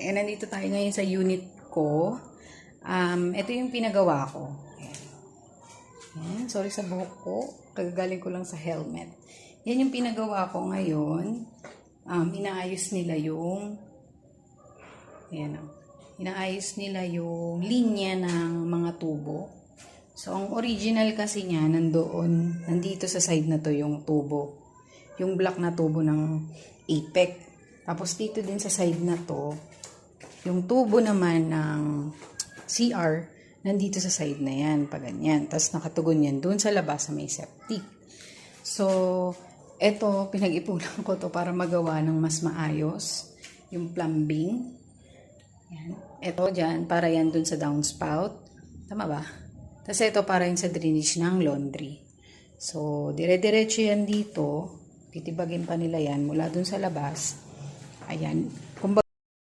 Nandito tayo ngayon sa unit ko. Ito yung pinagawa ko. Ayan. Sorry sa buhok ko. Kagagaling ko lang sa helmet. Yan yung pinagawa ko ngayon. Inaayos nila yung inaayos nila yung linya ng mga tubo. So, ang original kasi niya nandito sa side na to yung tubo. Yung black na tubo ng Apex. Tapos dito din sa side na to, yung tubo naman ng CR, nandito sa side na yan, pa ganyan. Tapos nakatugon yan dun sa labas sa may septic. So, eto, pinag-ipunan ko to para magawa ng mas maayos yung plumbing. Yan. Eto dyan, para yan dun sa downspout. Tama ba? Tapos ito para yun sa drainage ng laundry. So, dire-diretso yan dito. Titibagin pa nila yan mula dun sa labas. Ayan,